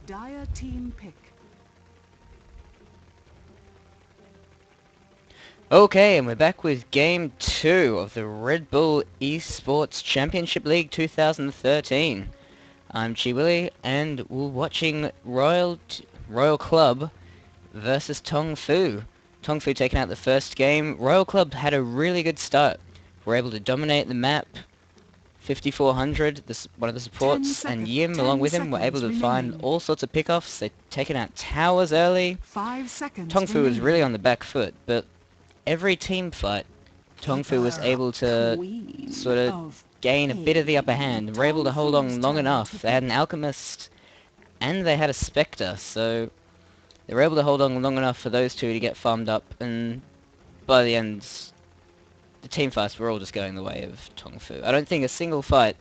Dire team pick. Okay, and we're back with Game 2 of the Redbull Esports Championship League 2013. I'm Chi Willy, and we're watching Royal Club versus TongFu. TongFu taking out the first game. Royal Club had a really good start. We're able to dominate the map. 5400, one of the supports, and Yim along with him were able to find all sorts of pickoffs. They'd taken out towers early. 5 seconds TongFu was really on the back foot, but every team fight, TongFu was able to sort of gain a bit of the upper hand. They were able to hold on long enough. They had an Alchemist and they had a Spectre, so they were able to hold on long enough for those two to get farmed up, and by the end, the team fights were all just going the way of TongFu. I don't think a single fight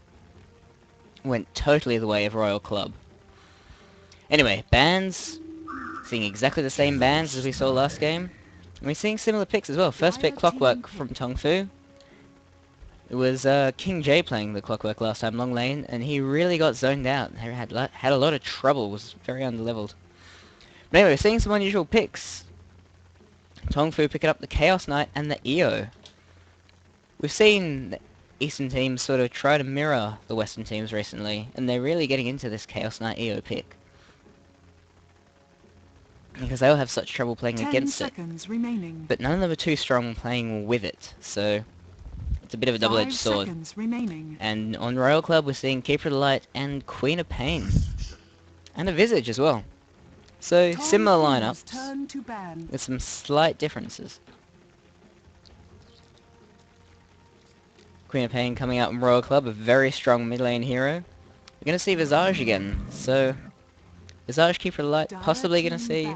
went totally the way of Royal Club. Anyway, bans. Seeing exactly the same bans as we saw last game. And we're seeing similar picks as well. First pick, Clockwork from TongFu. It was King J playing the Clockwork last time, long lane, and he really got zoned out. He had a lot of trouble, was very underleveled. But anyway, we're seeing some unusual picks. TongFu picking up the Chaos Knight and the EO. We've seen the Eastern teams sort of try to mirror the Western teams recently, and they're really getting into this Chaos Knight EO pick. Because they all have such trouble playing against it. But none of them are too strong playing with it, so it's a bit of a double-edged sword. And on Royal Club we're seeing Keeper of the Light and Queen of Pain. And a Visage as well. So similar lineups with some slight differences. Queen of Pain coming out in Royal Club, a very strong mid lane hero. We're going to see Visage again, so Visage, Keeper of the Light, possibly going to see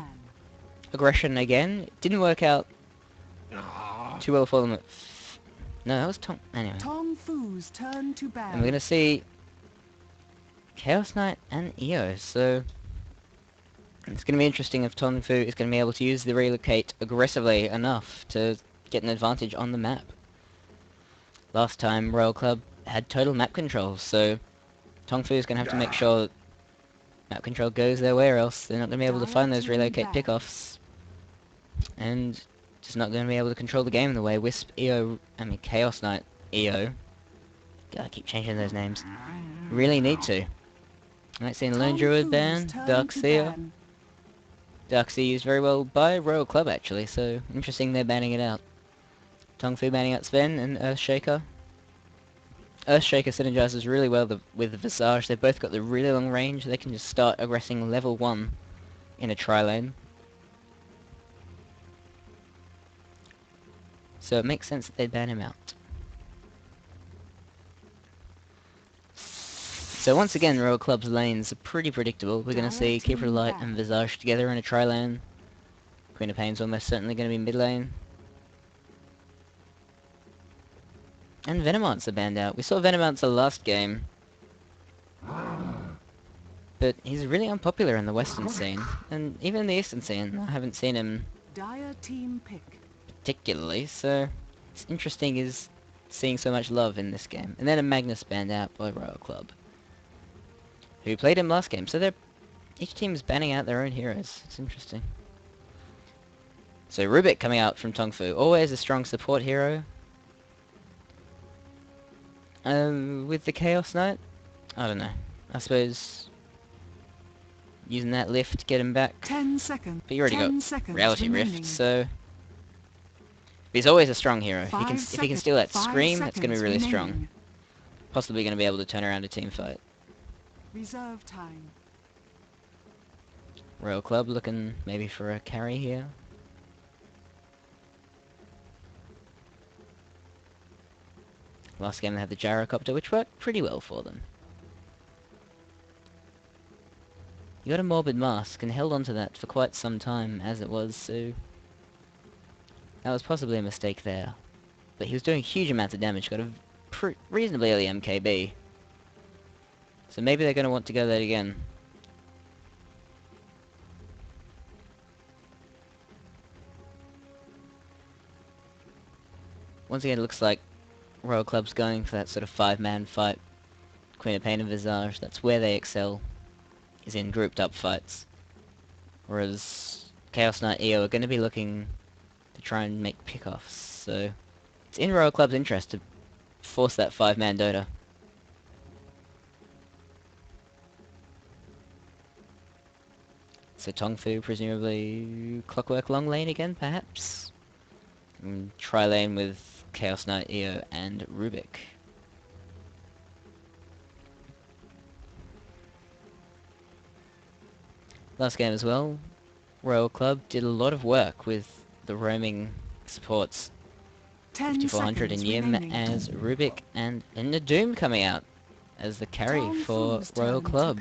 aggression again. It didn't work out too well for them at no, that was Tong. Anyway. TongFu's turn to ban. And we're going to see Chaos Knight and EO, so it's going to be interesting if TongFu is going to be able to use the relocate aggressively enough to get an advantage on the map. Last time Royal Club had total map control, so TongFu is going to have to make sure that map control goes their way, or else they're not going to be able to find those relocate pickoffs. And just not going to be able to control the game in the way Chaos Knight EO, gotta keep changing those names, really need to. Right, seeing Lone Druid ban, Darkseer. Darkseer used very well by Royal Club actually, so interesting they're banning it out. TongFu banning out Sven and Earthshaker. Earthshaker synergizes really well with Visage. They've both got the really long range. They can just start aggressing level 1 in a tri-lane. So it makes sense that they'd ban him out. So once again, Royal Club's lanes are pretty predictable. We're going to see Keeper of the Light and Visage together in a tri-lane. Queen of Pain's almost certainly going to be mid lane. And Venomancer banned out. We saw Venomancer last game. But he's really unpopular in the Western scene. And even in the Eastern scene, I haven't seen him particularly, so it's interesting is seeing so much love in this game. And then a Magnus banned out by Royal Club, who played him last game, so each team's banning out their own heroes. It's interesting. So Rubik coming out from TongFu, always a strong support hero. With the Chaos Knight, I don't know. I suppose using that lift to get him back. 10 seconds. But you already got Reality Rift, so he's always a strong hero. If he can steal that Scream, it's going to be really strong. Possibly going to be able to turn around a team fight. Reserve time. Royal Club looking maybe for a carry here. Last game they had the Gyrocopter, which worked pretty well for them. You got a Morbid Mask and held onto that for quite some time as it was, so that was possibly a mistake there. But he was doing huge amounts of damage, got a reasonably early MKB. So maybe they're going to want to go that again. Once again, it looks like Royal Club's going for that sort of 5-man fight. Queen of Pain and Visage, that's where they excel, is in grouped up fights. Whereas Chaos Knight EO are going to be looking to try and make pickoffs. So it's in Royal Club's interest to force that 5-man Dota. So TongFu presumably clockwork long lane again, perhaps? And try lane with Chaos Knight, EO, and Rubik. Last game as well, Royal Club did a lot of work with the roaming supports. 5400 in Yim as Rubik, and the Doom coming out as the carry for Royal Club.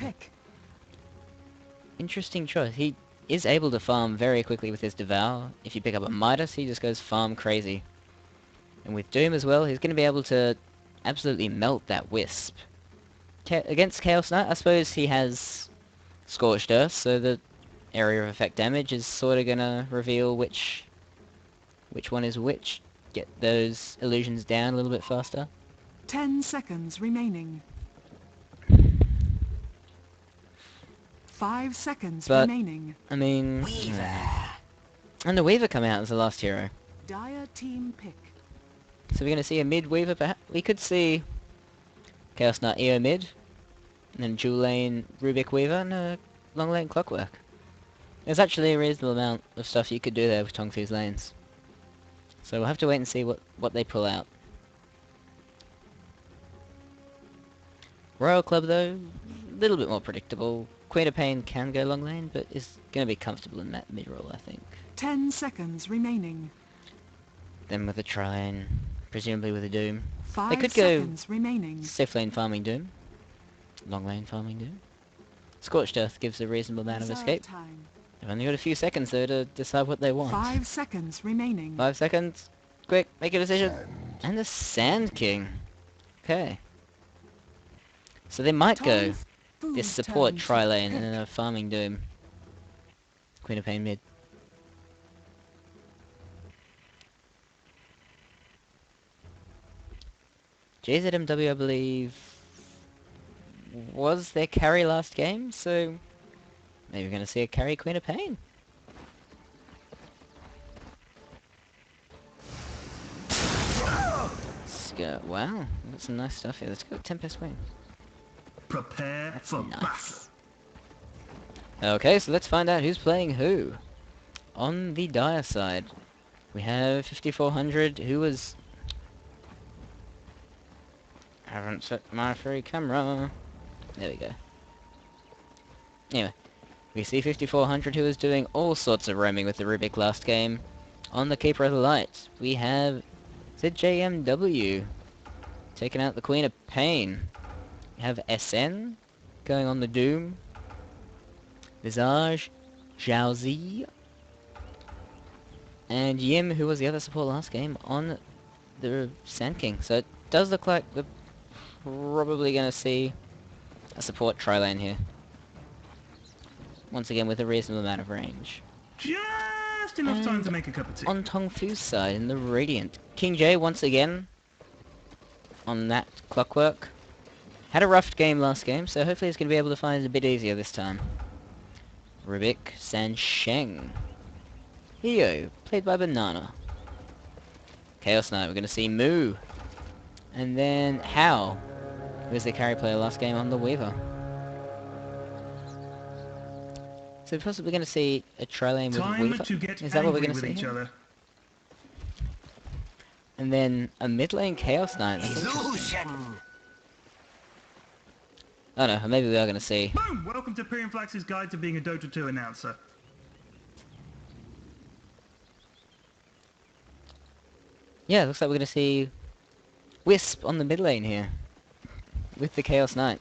Interesting choice. He is able to farm very quickly with his Devour. If you pick up a Midas, he just goes farm crazy. And with Doom as well, he's going to be able to absolutely melt that Wisp. Against Chaos Knight, I suppose he has Scorched Earth, so the area of effect damage is sort of going to reveal which one is which. Get those illusions down a little bit faster. 10 seconds remaining. 5 seconds remaining. I mean, and the Weaver come out as the last hero. Dire team pick. So we're going to see a mid Weaver, perhaps. We could see Chaos Knight EO mid, and then dual lane Rubik Weaver, and a long lane Clockwork. There's actually a reasonable amount of stuff you could do there with TongFu's lanes. So we'll have to wait and see what they pull out. Royal Club though, a little bit more predictable. Queen of Pain can go long lane, but is going to be comfortable in that mid-roll, I think. 10 seconds remaining. Then with a tri lane, presumably with a Doom. 5 They could seconds go remaining. safe lane farming Doom. Long lane farming Doom. Scorched Earth gives a reasonable amount of escape. Time. They've only got a few seconds though to decide what they want. 5 seconds remaining. 5 seconds. Quick, make a decision. And the Sand King. Okay. So they might go this support tri-lane and then a farming Doom. Queen of Pain mid. JZMW, I believe, was their carry last game, so maybe we're going to see a carry Queen of Pain. Let's go. Wow, got some nice stuff here. Let's go Tempest Wing. Prepare That's for nice. battle. Okay, so let's find out who's playing who. On the Dire side, we have 5400, who was... I haven't set my free camera. There we go. Anyway, we see 5400, who was doing all sorts of roaming with the Rubik last game. On the Keeper of the Light, we have ZJMW taking out the Queen of Pain. We have SN going on the Doom. Visage, Zhaozi, and Yim, who was the other support last game, on the Sand King. So it does look like we're probably going to see a support tri-lane here. Once again with a reasonable amount of range. Just enough time to make a cup of tea. On TongFu's side, in the Radiant, King J once again on that Clockwork. Had a rough game last game, so hopefully he's going to be able to find it a bit easier this time. Rubik, Sansheng. Hio, played by Banana. Chaos Knight, we're going to see Moo. And then Hao, who was the carry player last game on the Weaver. So possibly going to see a tri-lane with Time Weaver. to get Is that what we're angry going to with see each here? other. And then a mid lane Chaos Knight. Oh no, maybe we are going to see. Boom! Welcome to Pyrian Flax's Guide to Being a Dota 2 Announcer. Yeah, looks like we're going to see Wisp on the mid lane here. With the Chaos Knight.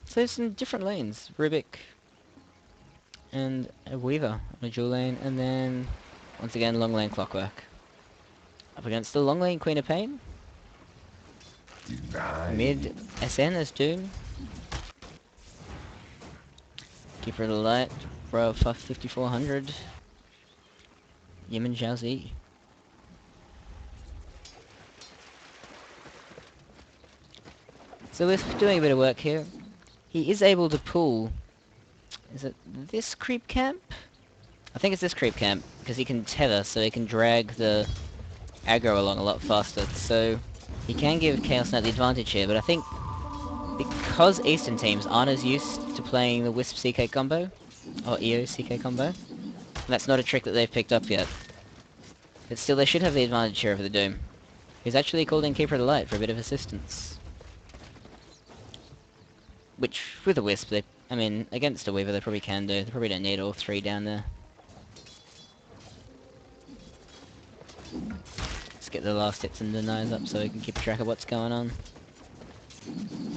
So some different lanes. Rubik and a Weaver on a dual lane. And then, once again, long lane Clockwork. Up against the long lane Queen of Pain. Mid SN as Doom. Keeper of the Light. Royal 5400. Yim and Zhaozi. So we're doing a bit of work here. he is able to pull... Is it this creep camp? I think it's this creep camp, because he can tether, so he can drag the aggro along a lot faster. So he can give Chaos Knight the advantage here, but I think because Eastern teams aren't as used to playing the Wisp CK combo, or EO CK combo, that's not a trick that they've picked up yet. But still, they should have the advantage here over the Doom. He's actually called in Keeper of the Light for a bit of assistance. Which, with a Wisp, I mean, against a Weaver they probably can do. They probably don't need all three down there. Let's get the last hits and denies up so we can keep track of what's going on.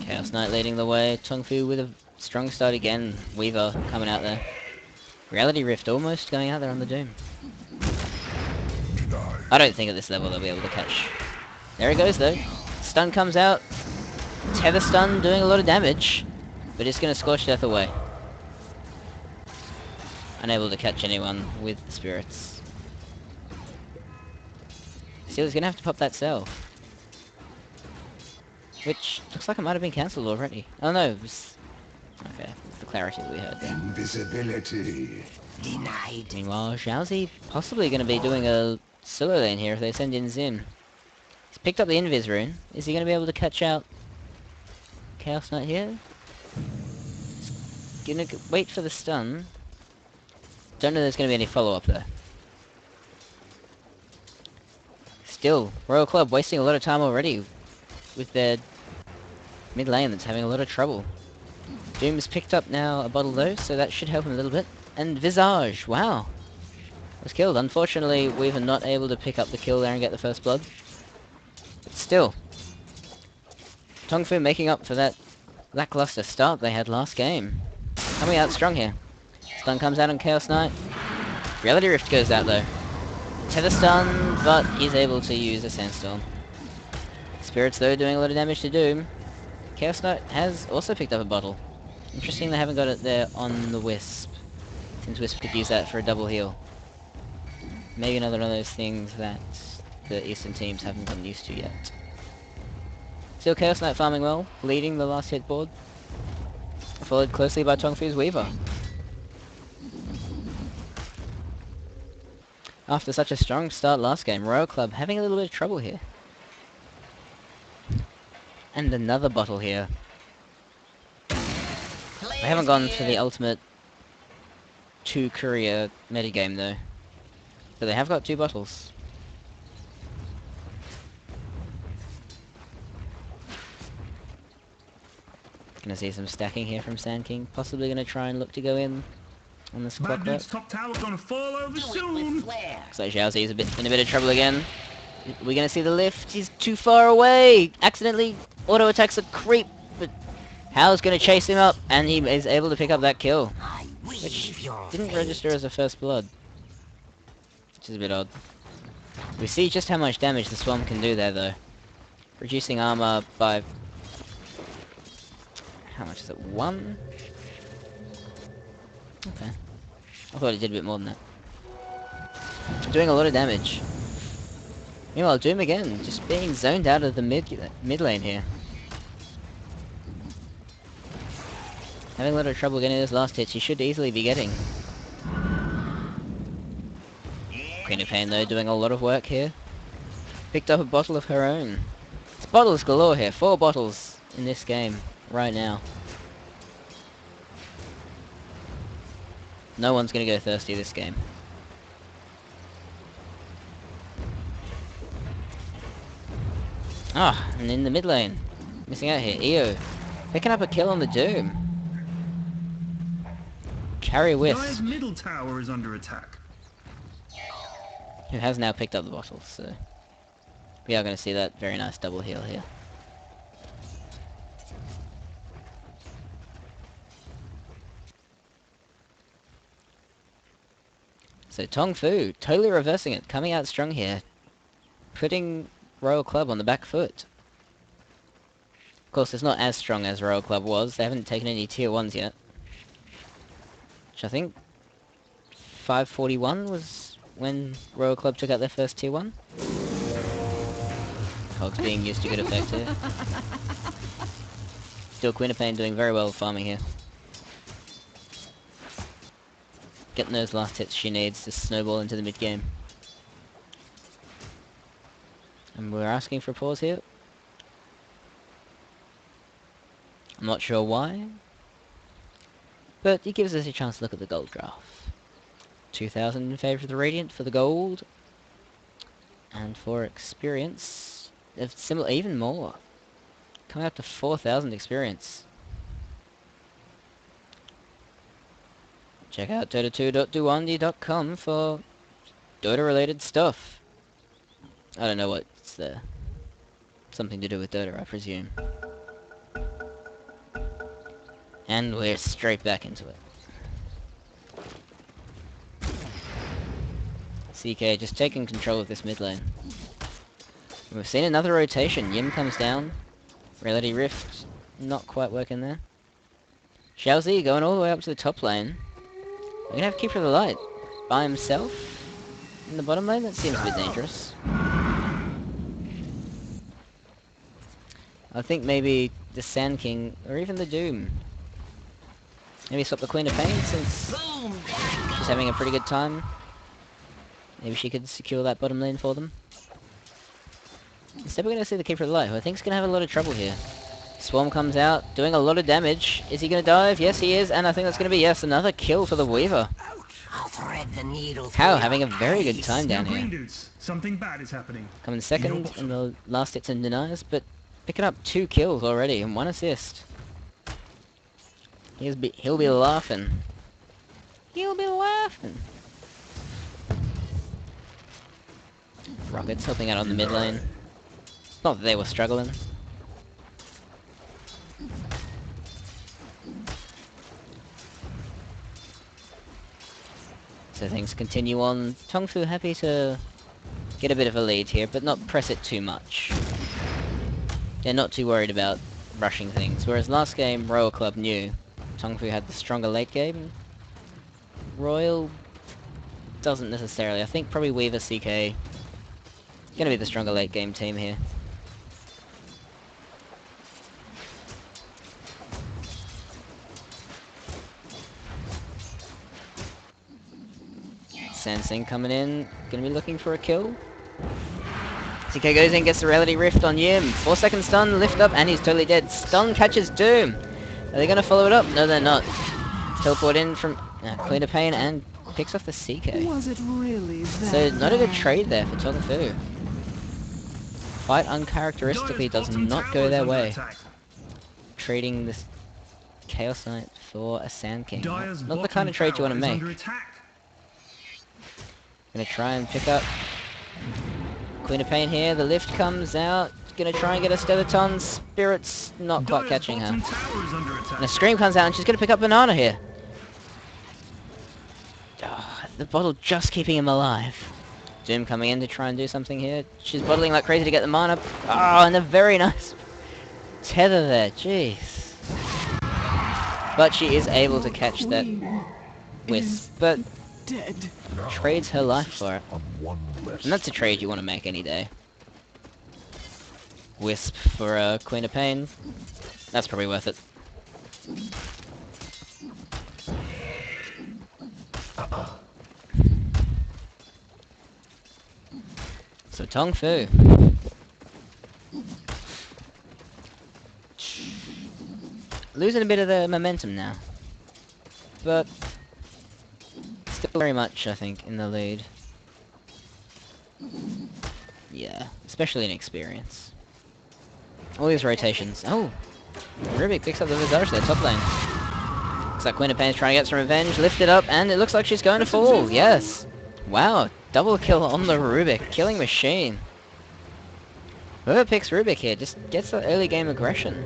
Chaos Knight leading the way. TongFu with a strong start again. Weaver coming out there. Reality Rift almost going out there on the Doom. I don't think at this level they'll be able to catch. There he goes though. Stun comes out. Tether stun doing a lot of damage. But it's going to Scorch Death away. Unable to catch anyone with the spirits. Still, he's going to have to pop that cell. Which looks like it might have been cancelled already. Oh no, it was... Okay, it's the clarity that we heard there. Invisibility denied. Meanwhile, Zhao possibly going to be doing a solo lane here if they send in Zim. He's picked up the Invis rune. Is he going to be able to catch out Chaos Knight here? He's going to wait for the stun. Don't know there's going to be any follow-up though. Still, Royal Club wasting a lot of time already with their mid lane that's having a lot of trouble. Doom's picked up now a bottle though, so that should help him a little bit. And Visage, wow, was killed. Unfortunately, we were not able to pick up the kill there and get the first blood. But still, TongFu making up for that lackluster start they had last game. Coming out strong here. Stun comes out on Chaos Knight. Reality Rift goes out though. Tether stun, but he's able to use a Sandstorm. Spirits though doing a lot of damage to Doom. Chaos Knight has also picked up a bottle. Interesting they haven't got it there on the Wisp, since Wisp could use that for a double heal. Maybe another one of those things that the Eastern teams haven't gotten used to yet. Still Chaos Knight farming well, leading the last hit board. Followed closely by TongFu's Weaver. After such a strong start last game, Royal Club having a little bit of trouble here. And another bottle here. They haven't gone for the ultimate 2 courier metagame though. But they have got 2 bottles. Gonna see some stacking here from Sand King. Possibly gonna try and look to go in on this clock. Bad dude's top tower gonna fall over soon. Looks like Zhao Zi's in a bit of trouble again. We're gonna see the lift. He's too far away. Accidentally auto attacks a creep, but Hao's gonna chase him up, and he is able to pick up that kill, which didn't register as a first blood, which is a bit odd. We see just how much damage the Swarm can do there, though, reducing armor by how much is it? 1? Okay, I thought it did a bit more than that. Doing a lot of damage. Meanwhile, Doom again, just being zoned out of the mid lane here. Having a lot of trouble getting those last hits, he should easily be getting. Queen of Pain though, doing a lot of work here. Picked up a bottle of her own. It's bottles galore here, 4 bottles in this game, right now. No one's gonna go thirsty this game. Ah, and in the mid lane, missing out here, EO, picking up a kill on the Doom. Carry Wisp, Dire's middle tower is under attack. who has now picked up the bottle, so we are going to see that very nice double heal here. So TongFu, totally reversing it, coming out strong here, putting Royal Club on the back foot. Of course, it's not as strong as Royal Club was. They haven't taken any tier 1s yet. Which I think 541 was when Royal Club took out their first tier 1. Cogs being used to good effect here. Still Queen of Pain doing very well farming here. Getting those last hits she needs to snowball into the mid game. And we're asking for a pause here. I'm not sure why, but it gives us a chance to look at the gold graph. 2,000 in favour of the Radiant for the gold, and for experience, similar, even more, coming up to 4,000 experience. Check out Dota2.duandi.com for Dota related stuff. I don't know what's there. Something to do with Dota, I presume. And we're straight back into it. CK just taking control of this mid lane. We've seen another rotation. Yim comes down. Reality Rift not quite working there. Xiaozi going all the way up to the top lane. We're gonna have Keeper of the Light by himself in the bottom lane. That seems a bit dangerous. I think maybe the Sand King or even the Doom. Maybe swap the Queen of Pain since she's having a pretty good time. Maybe she could secure that bottom lane for them. Instead we're going to see the Keeper of the Light, who I think is going to have a lot of trouble here. Swarm comes out, doing a lot of damage. Is he going to dive? Yes, he is, and I think that's going to be, yes, another kill for the Weaver. I'll thread the needle. Cow having a very good time down Green here. dudes, something bad is happening. Coming second in the last hits and denies, but picking up 2 kills already and 1 assist. He'll be laughing. He'll be laughing. Rockets helping out on the mid lane. Not that they were struggling. So things continue on. TongFu happy to get a bit of a lead here, but not press it too much. They're not too worried about rushing things. Whereas last game, Royal.Love knew TongFu had the stronger late game. Royal doesn't necessarily. I think probably Weaver CK gonna be the stronger late game team here. Sansing coming in, gonna be looking for a kill. CK goes in, gets the Reality Rift on Yim. 4-second stun, lift up, and he's totally dead. Stun catches Doom. Are they gonna follow it up? No, they're not. Teleport in from Queen of Pain and picks off the CK. Was it really that So not a good bad? trade there for TongFu. Quite uncharacteristically does not go their way. Trading this Chaos Knight for a Sand King. Not the kind of trade you want to make. Gonna try and pick up Queen of Pain here. The lift comes out. Gonna try and get a Stellaton. Spirit's not quite catching her. And a Scream comes out and she's gonna pick up Banana here. Oh, the bottle just keeping him alive. Doom coming in to try and do something here. She's bottling like crazy to get the mana. Oh, and a very nice tether there. Jeez. But she is able to catch that Wisp. But Dead. trades her life for it. And that's a trade you want to make any day. Wisp for Queen of Pain. That's probably worth it. So TongFu losing a bit of the momentum now, but still very much, I think, in the lead. Yeah, especially in experience. All these rotations. Oh, Rubik picks up the Visage there, top lane. Looks like Queen of Pain's trying to get some revenge, lift it up, and it looks like she's going to fall. Yes. Wow, double kill on the Rubik, killing machine. Whoever picks Rubik here just gets the early game aggression.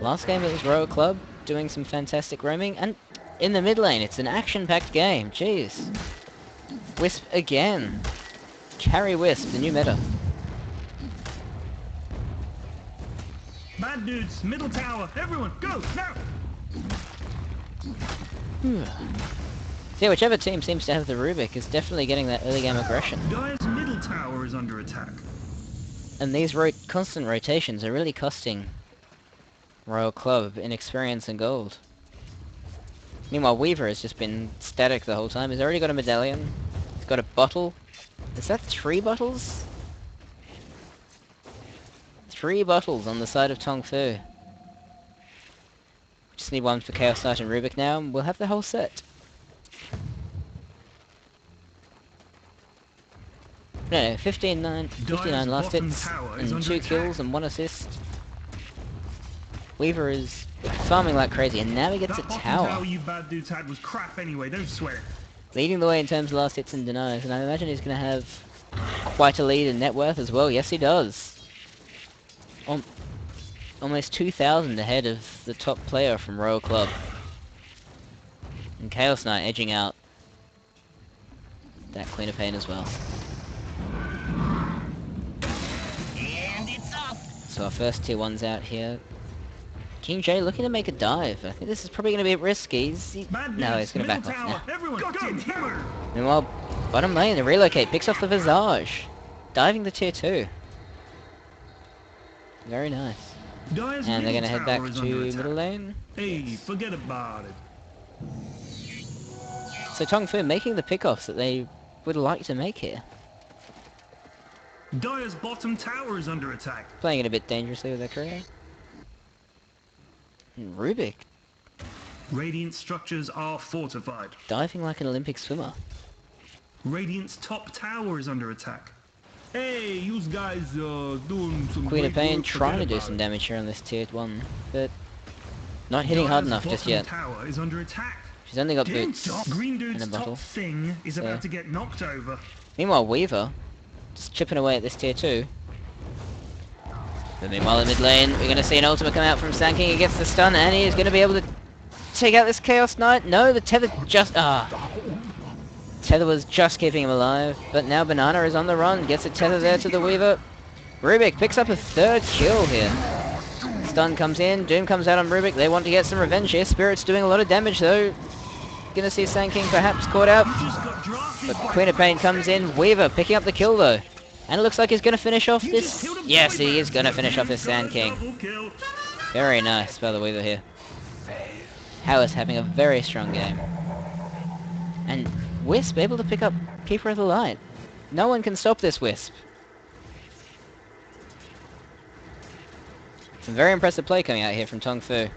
Last game it was Royal.Love doing some fantastic roaming, and in the mid lane it's an action-packed game. Jeez. Wisp again. Carry Wisp, the new meta. Bad dudes, middle tower, everyone, go, now! Yeah, whichever team seems to have the Rubik is definitely getting that early game aggression. Dire's middle tower is under attack. And these constant rotations are really costing Royal Club in experience and gold. Meanwhile, Weaver has just been static the whole time. He's already got a medallion. He's got a bottle. Is that 3 bottles? 3 bottles on the side of TongFu. Just need one for Chaos Knight and Rubik now, and we'll have the whole set. No, 59 last hits, and 2 kills and 1 assist. Weaver is farming like crazy, and now he gets a tower. Tower you bad dudes had was crap anyway, don't sweat it. Leading the way in terms of last hits and denies, and I imagine he's going to have quite a lead in net worth as well. Yes, he does. Almost 2,000 ahead of the top player from Royal Club. And Chaos Knight edging out that Queen of Pain as well. And it's up. So our first tier 1's out here. King J looking to make a dive. I think this is probably going to be a bit risky. No, he's going to back off now. Everyone, go hammer! Meanwhile, bottom lane, the relocate picks off the Visage. Diving the tier 2. Very nice. Dyer's And they're going to head back tower is to under attack. middle lane. Hey, forget about it. So TongFu making the pickoffs that they would like to make here. Dyer's bottom tower is under attack. Playing it a bit dangerously with their career. And Rubik Radiant structures are fortified. diving like an Olympic swimmer. Radiant's top tower is under attack. Hey, you guys doing some Queen of great Pain work, trying to forget do about some it. damage here on this tier 1, but not hitting hard Dyer's enough just bottom yet. tower is under attack. She's only got boots Green and dude's a bottle. top thing is So- about to get knocked over. Meanwhile, Weaver just chipping away at this tier 2. But meanwhile in mid lane, we're going to see an ultimate come out from Sand King. He gets the stun, and he is going to be able to take out this Chaos Knight. No, the tether just... Tether was just keeping him alive, but now Banana is on the run. Gets a tether there to the Weaver. Rubik picks up a 3rd kill here. Stun comes in, Doom comes out on Rubik. They want to get some revenge here. Spirit's doing a lot of damage though. Gonna see Sand King perhaps caught out. But Queen of Pain comes in. Weaver picking up the kill though. And it looks like he's gonna finish off this. Yes, he is gonna finish off this Sand King. Very nice by the Weaver here. Howard's having a very strong game. And Wisp able to pick up Keeper of the Light. No one can stop this Wisp. Some very impressive play coming out here from TongFu.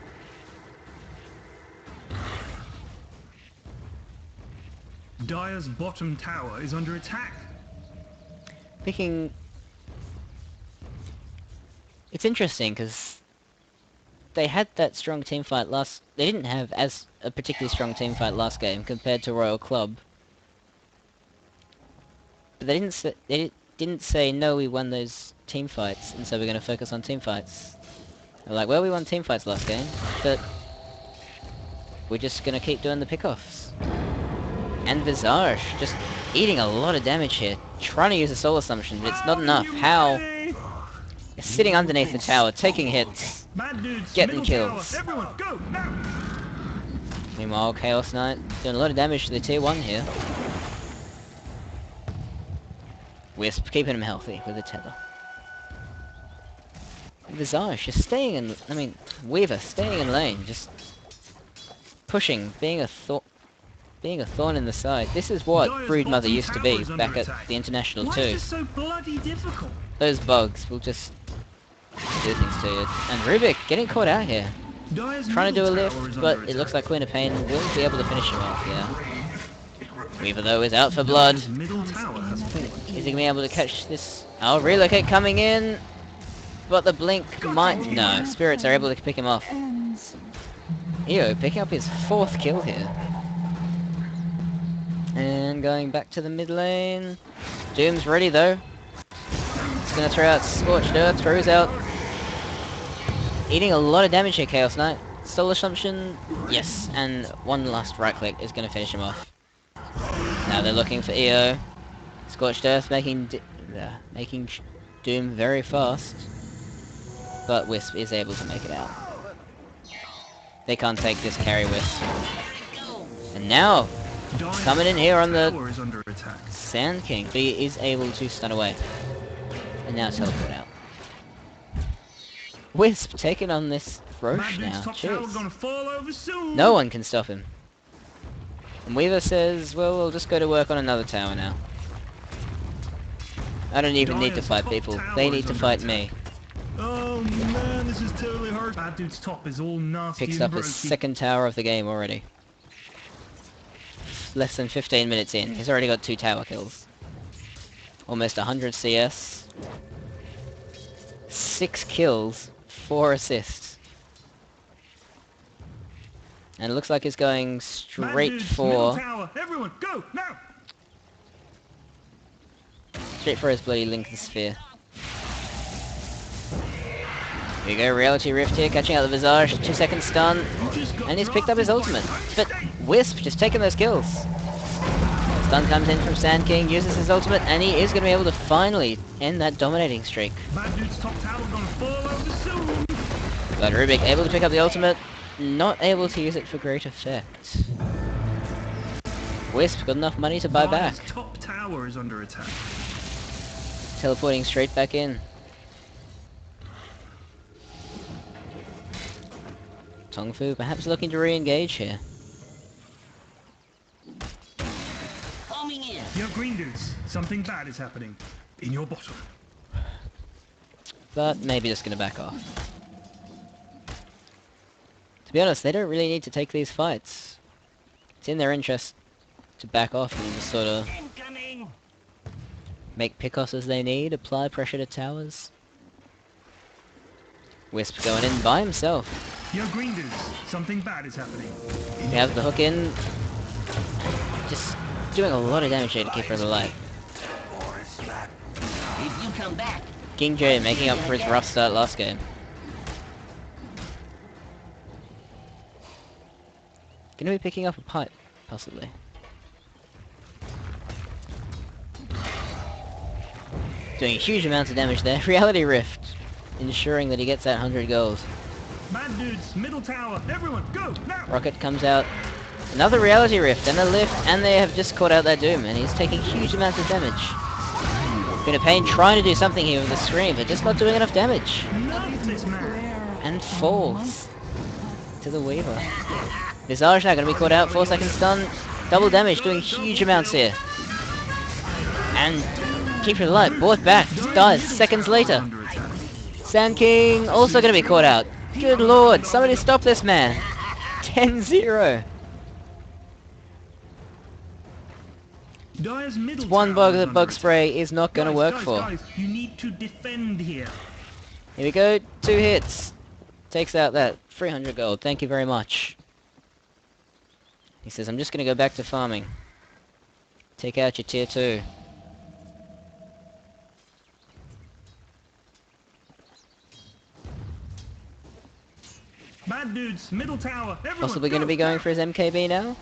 Dyer's bottom tower is under attack. Picking... It's interesting because they had that strong team fight last... They didn't have as a particularly strong team fight last game compared to Royal Club. But they didn't say, no, we won those team fights, and so we're going to focus on team fights. They're like, well, we won team fights last game, but we're just going to keep doing the pickoffs. And Visage just eating a lot of damage here, trying to use a soul assumption, but it's not enough. How? Is sitting underneath the tower, taking hits, getting kills. Everyone, go now. Meanwhile, Chaos Knight doing a lot of damage to the tier 1 here. Wisp keeping him healthy with a tether. Visage just staying in... I mean, Weaver staying in lane, just pushing, being a thorn in the side. This is what Broodmother used to be back at the International Why 2. is this so bloody difficult? Those bugs will just do things to you. And Rubik getting caught out here. Dyer's Trying to do a middle lift, tower is but under it looks attack. like Queen of Pain will be able to finish him off, yeah. Weaver though is out for blood. Dyer's middle tower has fallen. Is he going to be able to catch this? Oh, relocate coming in. But the blink might... No, spirits are able to pick him off. Ends. Eo picking up his 4th kill here. And going back to the mid lane. Doom's ready though. He's going to throw out Scorched Earth, throws out. Eating a lot of damage here, Chaos Knight. Soul Assumption, yes. And one last right click is going to finish him off. Now they're looking for Eo. Scorched Earth making Doom very fast. But Wisp is able to make it out. They can't take this carry Wisp. And now, Dyer's coming in here on the tower is under attack. Sand King, but he is able to stun away. And now teleport out. Wisp taking on this Roche Dude's now. top tower Jeez. gonna fall over soon. No one can stop him. And Weaver says, well, we'll just go to work on another tower now. I don't even need to Dire's fight top people. tower They is need to under fight attack. me. Oh man, this is totally hurt. Bad Dude's top is all nasty Picks and up his brokey. second tower of the game already. Less than 15 minutes in. He's already got 2 tower kills. Almost 100 CS. 6 kills, 4 assists. And it looks like he's going Bad straight Dude's middle for tower. Everyone, go now. his bloody Lincoln Sphere. Here we go, Reality Rift here, catching out the Visage, 2-second stun, and he's picked up his ultimate. But Wisp just taking those kills. Stun comes in from Sand King, uses his ultimate, and he is going to be able to finally end that dominating streak. Bad Dude's top tower gonna fall over soon. But Rubik able to pick up the ultimate, not able to use it for great effect. Wisp got enough money to buy back, Dire's top tower is under attack. teleporting straight back in. TongFu perhaps looking to re-engage here. Homing in. Yo, Green Dudes, something bad is happening. In your bottom. But maybe just gonna back off. To be honest, they don't really need to take these fights. It's in their interest to back off and just sort of Incoming. make pickoffs as they need, apply pressure to towers. Wisp going in by himself. Yo, Green Dudes, something bad is happening. We have the hook in. Just doing a lot of damage here to keep her alive. If you come back, King J making up for his rough start last game. Gonna be picking up a pipe, possibly. Doing huge amounts of damage there. Reality Rift, ensuring that he gets that 100 gold. Bad Dudes, middle tower. Everyone, go now. Rocket comes out. Another Reality Rift and a lift, and they have just caught out that Doom, and he's taking huge amounts of damage. Been a pain trying to do something here with the Scream, but just not doing enough damage. Love this man. And falls to the Weaver. Visage now going to be caught out, 4-second stun, double damage, doing huge amounts here. And keep it alive, brought back, dies seconds later. Under attack. Sand King also going to be caught out. Good lord, somebody stop this man. 10-0. Dire's middle One tower bug is that under Bug attack. Spray is not going to work for. Guys, you need to defend here. Here we go, 2 hits. Takes out that 300 gold, thank you very much. He says, I'm just going to go back to farming. Take out your tier 2. Bad Dudes, middle tower. Everyone, Possibly going to be going for his MKB now.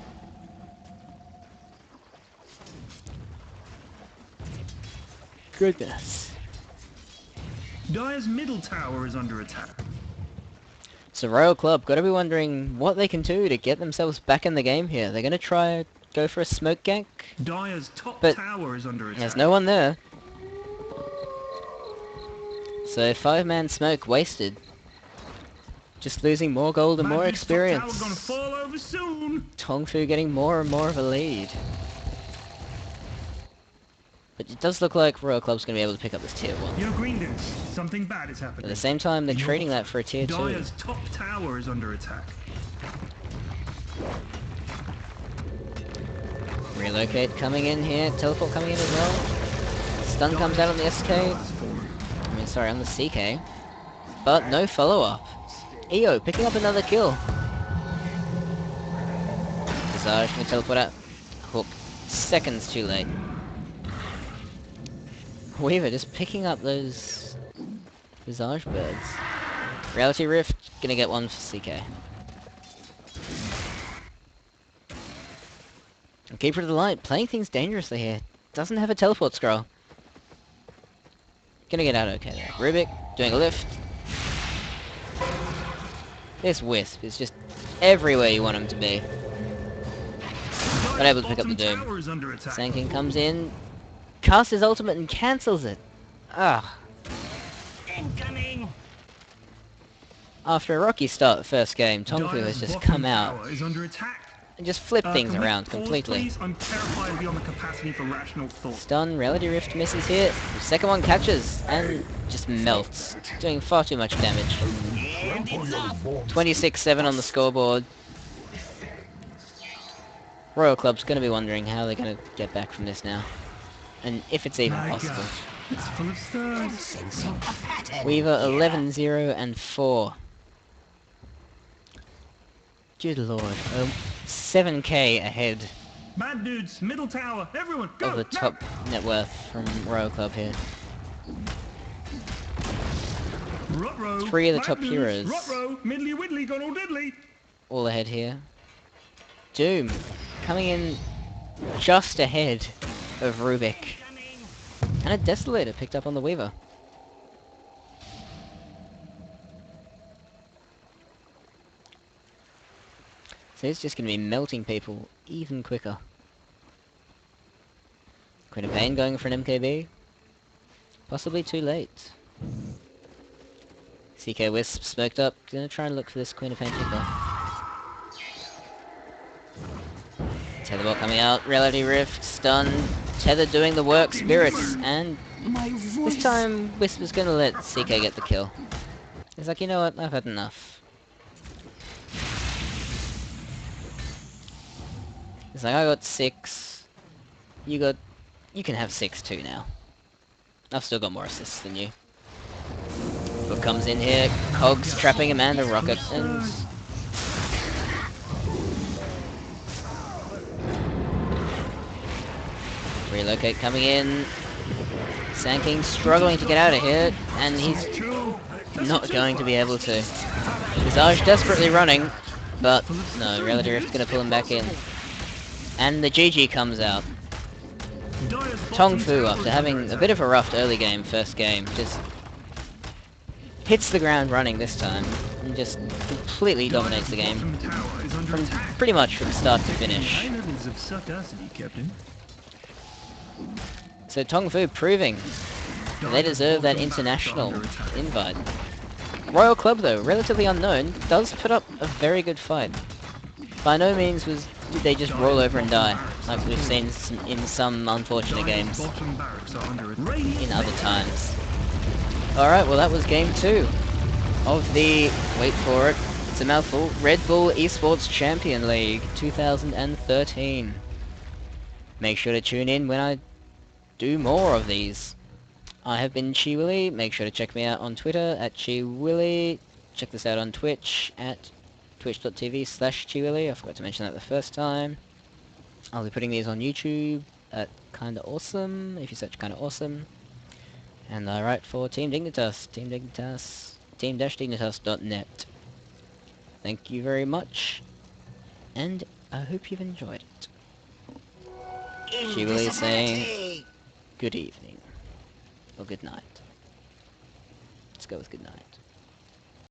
Goodness. Dire's middle tower is under attack. So Royal Club, gotta be wondering what they can do to get themselves back in the game here. They're gonna try go for a smoke gank. Dire's top But tower is under attack. There's no one there. So 5-man smoke wasted. Just losing more gold and Bad more Dude's top experience. tower gonna fall over soon. TongFu getting more and more of a lead. But it does look like Royal Club's going to be able to pick up this tier 1. Yo, Green Dudes, something bad is At happening. the same time, they're In your trading bottom. that for a tier 2. Dire's top tower is under attack. Relocate coming in here. Teleport coming in as well. Stun comes out on the SK. Sorry, on the CK. But no follow-up. EO picking up another kill. Visage can teleport out. Hook. Seconds too late. Weaver just picking up those Visage birds. Reality Rift, gonna get one for CK. And Keeper of the Light, playing things dangerously here. Doesn't have a teleport scroll. Gonna get out okay there. Rubik, doing a lift. This Wisp is just everywhere you want him to be. Not able to pick up the Doom. Tower is under attack. Sand King comes in, casts his ultimate and cancels it. Ah, incoming. After a rocky start the first game, TongFu has Dire's just bottom come out tower is under attack. and just flipped things Can we around pause, completely. Please? I'm terrified beyond the capacity for rational thought. Stun, Reality Rift misses here. The second one catches and just melts, doing far too much damage. And it's up. 26-7 on the scoreboard. Royal Club's going to be wondering how they're going to get back from this now. And if it's even My possible. God, it's full of stars. Sensing a pattern. Weaver 11-0 and 4. Good lord. 7k ahead Bad dudes, middle tower, everyone, go! of the now! top net worth from Royal Club here. Ruh-roh, 3 of the bad top dudes, heroes. Ruh-roh, middly widdly, gone all diddly. All ahead here. Doom coming in just ahead of Rubik. And a Desolator picked up on the Weaver. So it's just going to be melting people even quicker. Queen of Pain going for an MKB. Possibly too late. CK Wisp smoked up. Gonna try and look for this Queen of Pain picker. Tetherball coming out. Reality Rift. Stun. Tether doing the work. Spirits. And this time Wisp is gonna let CK get the kill. He's like, you know what? I've had enough. He's like, I got 6. You can have 6 too now. I've still got more assists than you. Book comes in here, Cogs trapping him and a rocket, and... Relocate coming in. Sand King struggling to get out of here, and he's not going to be able to. Visage desperately running, but no, Reality Rift's gonna pull him back in. And the GG comes out. TongFu, after having a bit of a rough early game, first game, just hits the ground running this time, and just completely dominates the game, from pretty much from start to finish. So TongFu proving they deserve that international invite. Royal Club, though, relatively unknown, does put up a very good fight. By no means did they just roll over and die, like we've seen in some unfortunate games in other times. Alright, well that was game 2 of the, wait for it, it's a mouthful, Redbull Esports Champion League 2013. Make sure to tune in when I do more of these. I have been Chiwilly. Make sure to check me out on Twitter at Chiwilly. Check this out on Twitch at twitch.tv/Chiwilly. I forgot to mention that the first time. I'll be putting these on YouTube at Kinda Awesome, if you search Kinda Awesome. And I write for Team Dignitas, team-dignitas.net. Thank you very much, and I hope you've enjoyed it. Chiwilly is saying good evening, or good night. Let's go with good night.